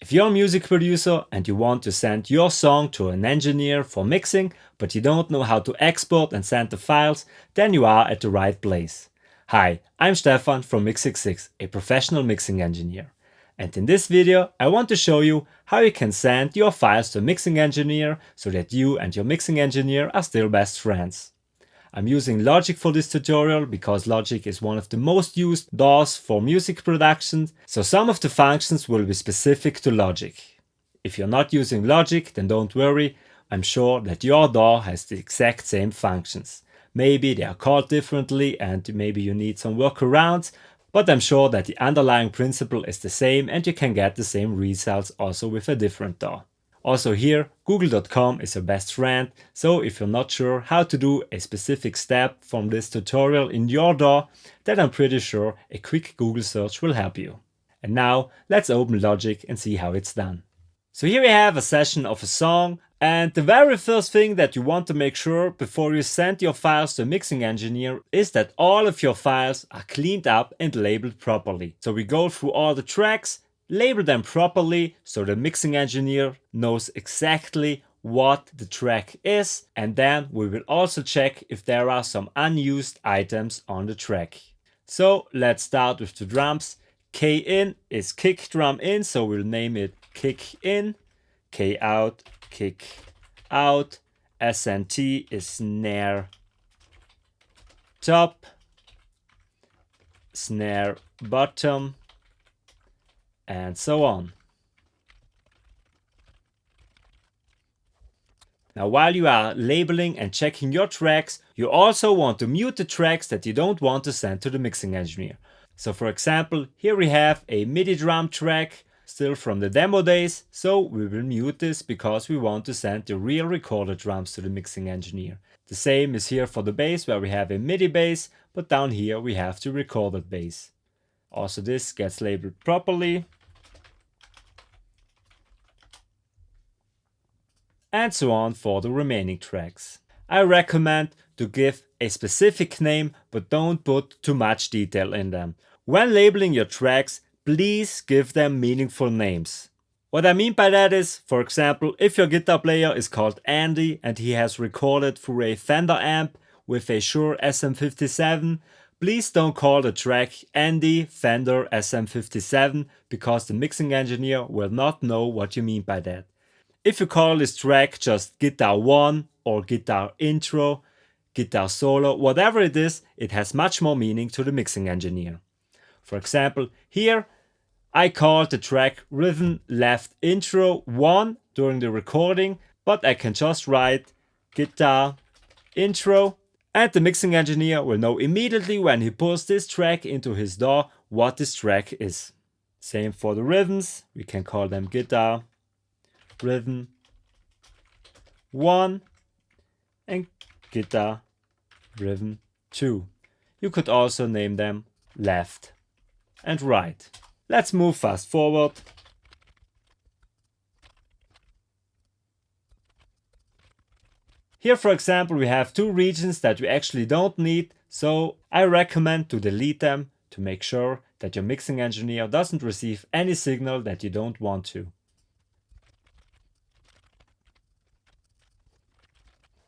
If you're a music producer and you want to send your song to an engineer for mixing, but you don't know how to export and send the files, then you are at the right place. Hi, I'm Stefan from Mix66, a professional mixing engineer. And in this video, I want to show you how you can send your files to a mixing engineer so that you and your mixing engineer are still best friends. I'm using Logic for this tutorial because Logic is one of the most used DAWs for music production, so some of the functions will be specific to Logic. If you're not using Logic, then don't worry, I'm sure that your DAW has the exact same functions. Maybe they are called differently and maybe you need some workarounds, but I'm sure that the underlying principle is the same and you can get the same results also with a different DAW. Also here, google.com is your best friend, so if you're not sure how to do a specific step from this tutorial in your DAW, then I'm pretty sure a quick Google search will help you. And now let's open Logic and see how it's done. So here we have a session of a song, and the very first thing that you want to make sure before you send your files to a mixing engineer is that all of your files are cleaned up and labeled properly. So we go through all the tracks, label them properly so the mixing engineer knows exactly what the track is, and then we will also check if there are some unused items on the track. So let's start with the drums. K in is kick drum in, so we'll name it kick in. K out, kick out. SNT is snare top, snare bottom, and so on. Now while you are labeling and checking your tracks, you also want to mute the tracks that you don't want to send to the mixing engineer. So for example, here we have a MIDI drum track, still from the demo days, so we will mute this because we want to send the real recorded drums to the mixing engineer. The same is here for the bass, where we have a MIDI bass, but down here we have the recorded bass. Also this gets labeled properly. And so on for the remaining tracks. I recommend to give a specific name, but don't put too much detail in them. When labeling your tracks, please give them meaningful names. What I mean by that is, for example, if your guitar player is called Andy and he has recorded through a Fender amp with a Shure SM57, please don't call the track Andy Fender SM57 because the mixing engineer will not know what you mean by that. If you call this track just Guitar 1 or Guitar Intro, Guitar Solo, whatever it is, it has much more meaning to the mixing engineer. For example, here I called the track Rhythm Left Intro 1 during the recording, but I can just write Guitar Intro, and the mixing engineer will know immediately when he pulls this track into his DAW what this track is. Same for the rhythms, we can call them Guitar Rhythm 1 and Guitar Rhythm 2. You could also name them left and right. Let's move fast forward. Here, for example, we have two regions that we actually don't need, so I recommend to delete them to make sure that your mixing engineer doesn't receive any signal that you don't want to.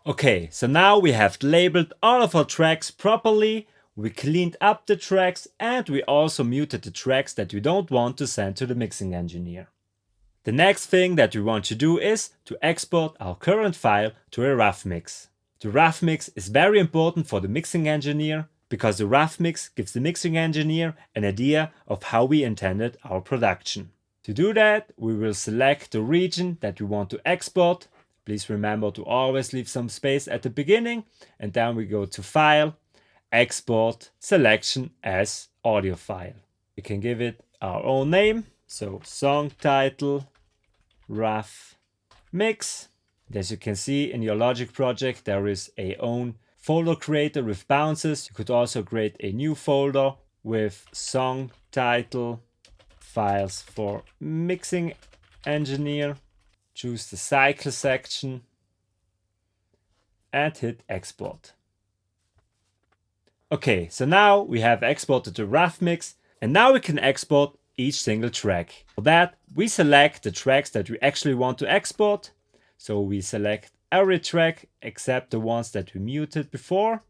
Okay, so now we have labeled all of our tracks properly, we cleaned up the tracks, and we also muted the tracks that we don't want to send to the mixing engineer. The next thing that we want to do is to export our current file to a rough mix. The rough mix is very important for the mixing engineer because the rough mix gives the mixing engineer an idea of how we intended our production. To do that, we will select the region that we want to export. Please remember to always leave some space at the beginning, and then we go to File, Export, Selection as Audio File. We can give it our own name, so Song Title, Rough Mix. And as you can see in your Logic project, there is a own folder creator with bounces. You could also create a new folder with Song Title, Files for Mixing Engineer. Choose the cycle section and hit export. Okay, so now we have exported the rough mix, and now we can export each single track. For that, we select the tracks that we actually want to export. So we select every track except the ones that we muted before.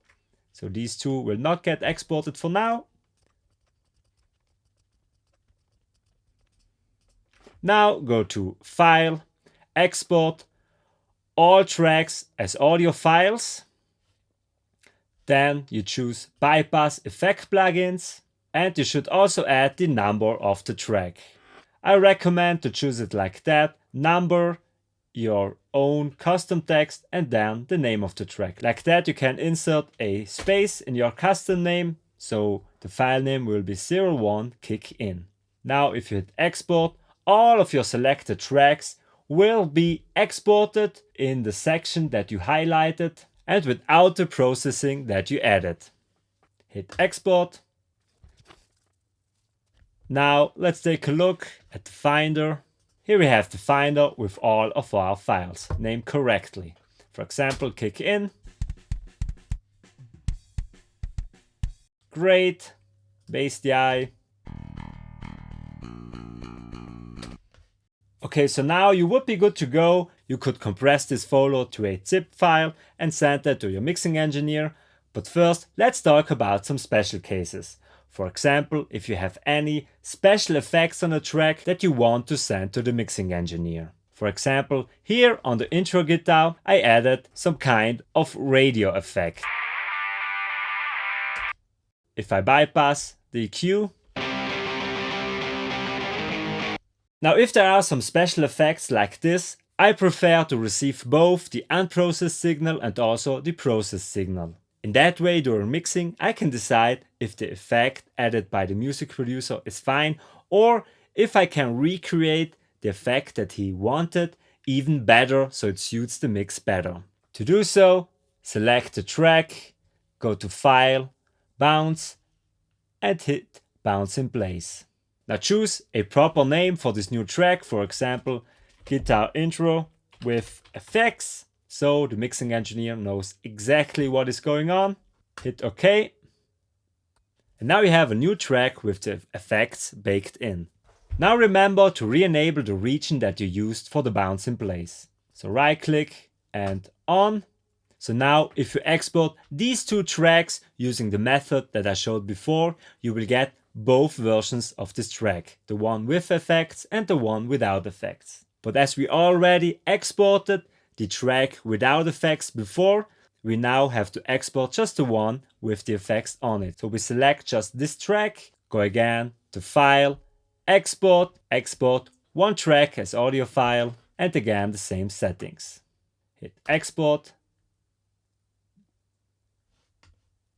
So these two will not get exported for now. Now go to File, Export, all tracks as audio files. Then you choose Bypass Effect Plugins, and you should also add the number of the track. I recommend to choose it like that: number, your own custom text, and then the name of the track. Like that you can insert a space in your custom name, so the file name will be 01 kick in. Now if you hit export, all of your selected tracks will be exported in the section that you highlighted and without the processing that you added. Hit export. Now let's take a look at the Finder. Here we have the Finder with all of our files named correctly. For example, kick in. Great. Bass DI. Okay, so now you would be good to go. You could compress this folder to a zip file and send that to your mixing engineer. But first, let's talk about some special cases. For example, if you have any special effects on a track that you want to send to the mixing engineer. For example, here on the intro guitar, I added some kind of radio effect. If I bypass the EQ, now if there are some special effects like this, I prefer to receive both the unprocessed signal and also the processed signal. In that way, during mixing, I can decide if the effect added by the music producer is fine, or if I can recreate the effect that he wanted even better so it suits the mix better. To do so, select the track, go to File, Bounce, and hit Bounce in Place. Now choose a proper name for this new track, for example, guitar intro with effects, so the mixing engineer knows exactly what is going on. Hit OK. And now you have a new track with the effects baked in. Now remember to re-enable the region that you used for the bounce in place. So right click and on. So now if you export these two tracks using the method that I showed before, you will get both versions of this track, the one with effects and the one without effects. But as we already exported the track without effects before, we now have to export just the one with the effects on it. So we select just this track, go again to File, Export, Export one track as audio file, and again the same settings. Hit Export.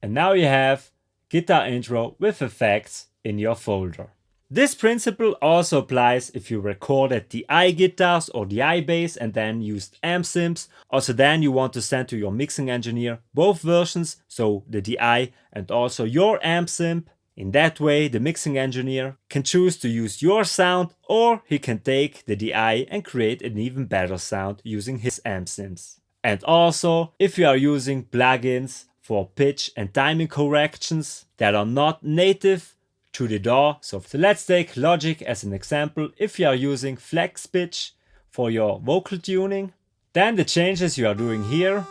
And now you have guitar intro with effects in your folder. This principle also applies if you recorded DI guitars or DI bass and then used amp sims. Also then you want to send to your mixing engineer both versions, so the DI and also your amp sim. In that way the mixing engineer can choose to use your sound, or he can take the DI and create an even better sound using his amp sims. And also if you are using plugins for pitch and timing corrections that are not native to the DAW. So let's take Logic as an example. If you are using flex pitch for your vocal tuning, then the changes you are doing here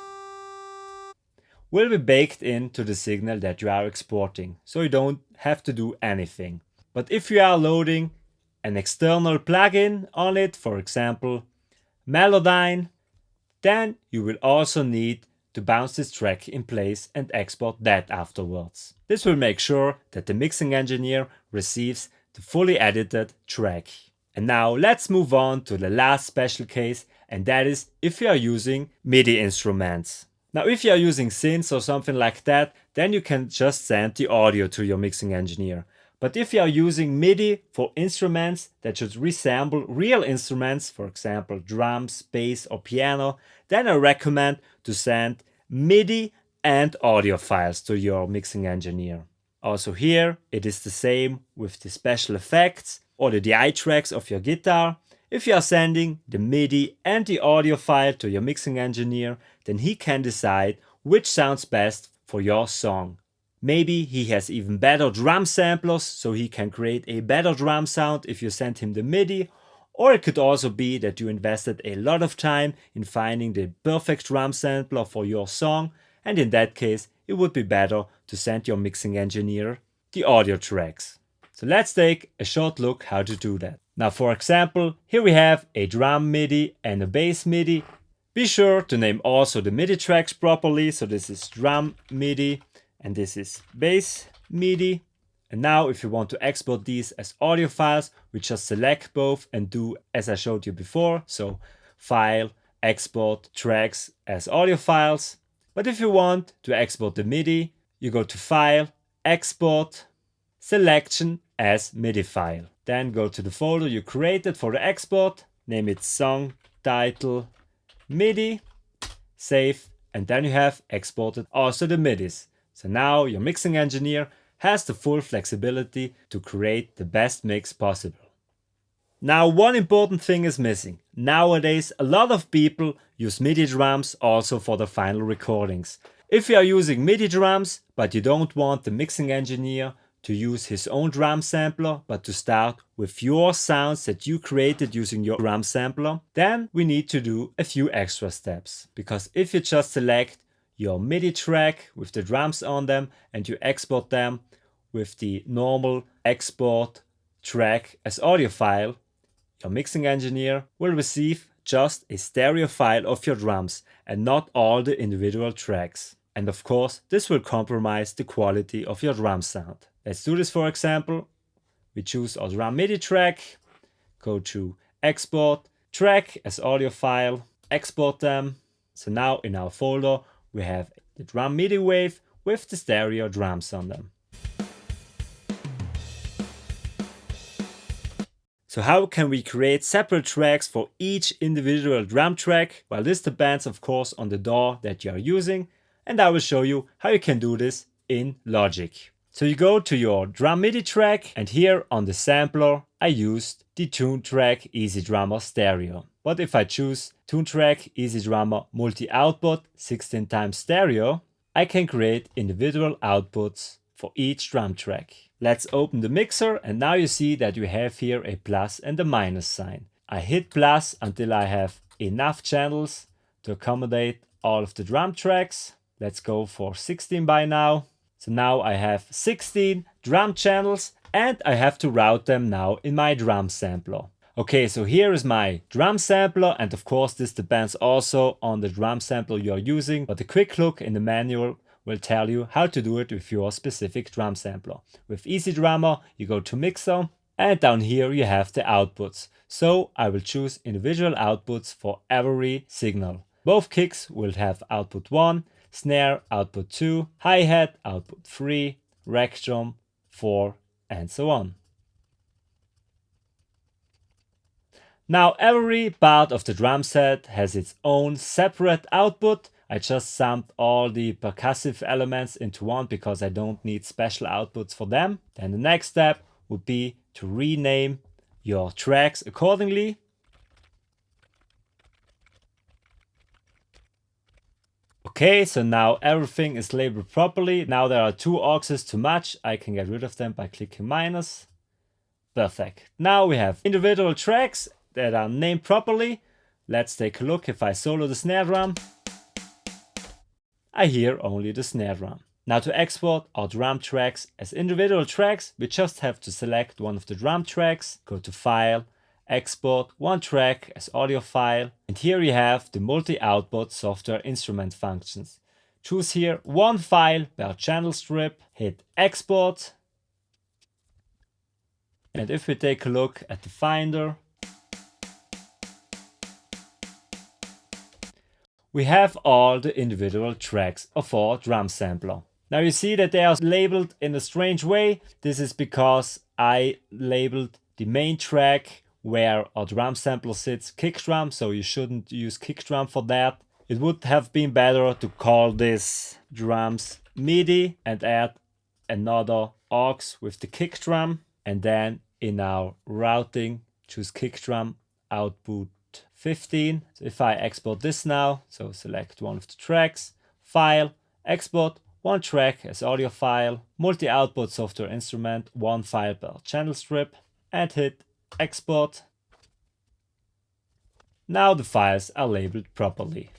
will be baked into the signal that you are exporting. So you don't have to do anything. But if you are loading an external plugin on it, for example, Melodyne, then you will also need to bounce this track in place and export that afterwards. This will make sure that the mixing engineer receives the fully edited track. And now let's move on to the last special case, and that is if you are using MIDI instruments. Now if you are using synths or something like that, then you can just send the audio to your mixing engineer. But if you are using MIDI for instruments that should resemble real instruments, for example drums, bass or piano, then I recommend to send MIDI and audio files to your mixing engineer. Also here it is the same with the special effects or the DI tracks of your guitar. If you are sending the MIDI and the audio file to your mixing engineer, then he can decide which sounds best for your song. Maybe he has even better drum samplers, so he can create a better drum sound if you send him the MIDI. Or it could also be that you invested a lot of time in finding the perfect drum sampler for your song, and in that case, it would be better to send your mixing engineer the audio tracks. So let's take a short look how to do that. Now, for example, here we have a drum MIDI and a bass MIDI. Be sure to name also the MIDI tracks properly. So this is drum MIDI and this is bass MIDI. And now if you want to export these as audio files, we just select both and do as I showed you before. So file, export tracks as audio files. But if you want to export the MIDI, you go to File, Export, Selection as MIDI file. Then go to the folder you created for the export, name it Song Title MIDI, save, and then you have exported also the MIDIs. So now your mixing engineer has the full flexibility to create the best mix possible. Now, one important thing is missing. Nowadays, a lot of people use MIDI drums also for the final recordings. If you are using MIDI drums, but you don't want the mixing engineer to use his own drum sampler, but to start with your sounds that you created using your drum sampler, then we need to do a few extra steps. Because if you just select your MIDI track with the drums on them and you export them with the normal export track as audio file, your mixing engineer will receive just a stereo file of your drums and not all the individual tracks. And of course, this will compromise the quality of your drum sound. Let's do this for example. We choose our drum MIDI track, go to Export, Track as audio file, export them. So now in our folder we have the drum MIDI wave with the stereo drums on them. So how can we create separate tracks for each individual drum track? Well, this depends of course on the DAW that you are using, and I will show you how you can do this in Logic. So you go to your drum MIDI track, and here on the sampler I used the Tune Track Easy Drummer Stereo. But if I choose Tune Track Easy Drummer Multi-Output 16 times Stereo, I can create individual outputs for each drum track. Let's open the mixer, and now you see that you have here a plus and a minus sign. I hit plus until I have enough channels to accommodate all of the drum tracks. Let's go for 16 by now. So now I have 16 drum channels and I have to route them now in my drum sampler. Okay, so here is my drum sampler, and of course this depends also on the drum sampler you are using, but a quick look in the manual will tell you how to do it with your specific drum sampler. With Easy Drummer, you go to Mixer, and down here you have the outputs. So I will choose individual outputs for every signal. Both kicks will have output 1, snare output 2, hi-hat output 3, rack drum 4, and so on. Now every part of the drum set has its own separate output. I just summed all the percussive elements into one because I don't need special outputs for them. Then the next step would be to rename your tracks accordingly. Okay, so now everything is labeled properly. Now there are two auxes too much. I can get rid of them by clicking minus. Perfect. Now we have individual tracks that are named properly. Let's take a look. If I solo the snare drum, I hear only the snare drum. Now to export our drum tracks as individual tracks, we just have to select one of the drum tracks, go to File, Export one track as audio file, and here you have the multi-output software instrument functions. Choose here one file per channel strip, hit Export, and if we take a look at the Finder, we have all the individual tracks of our drum sampler. Now you see that they are labeled in a strange way. This is because I labeled the main track where our drum sampler sits kick drum, so you shouldn't use kick drum for that. It would have been better to call this drums MIDI and add another aux with the kick drum, and then in our routing choose kick drum output 15. So if I export this now, so select one of the tracks, File, Export one track as audio file, multi-output software instrument, one file per channel strip, and hit export. Now the files are labeled properly.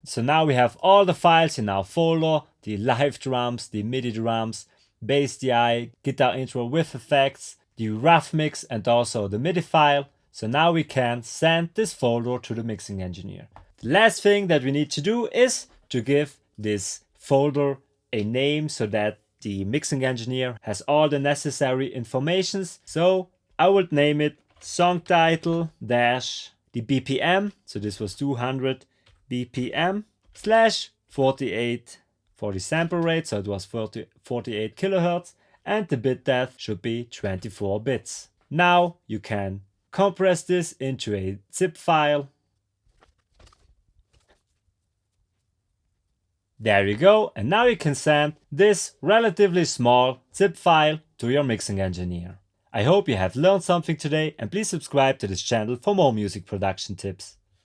So now we have all the files in our folder, the live drums, the MIDI drums, bass DI, guitar intro with effects, the rough mix and also the MIDI file. So now we can send this folder to the mixing engineer. The last thing that we need to do is to give this folder a name so that the mixing engineer has all the necessary informations. So I would name it song title dash the BPM. So this was 200 BPM slash 48 for the sample rate. So it was 48 kilohertz and the bit depth should be 24 bits. Now you can compress this into a zip file. There you go, and now you can send this relatively small zip file to your mixing engineer. I hope you have learned something today and please subscribe to this channel for more music production tips.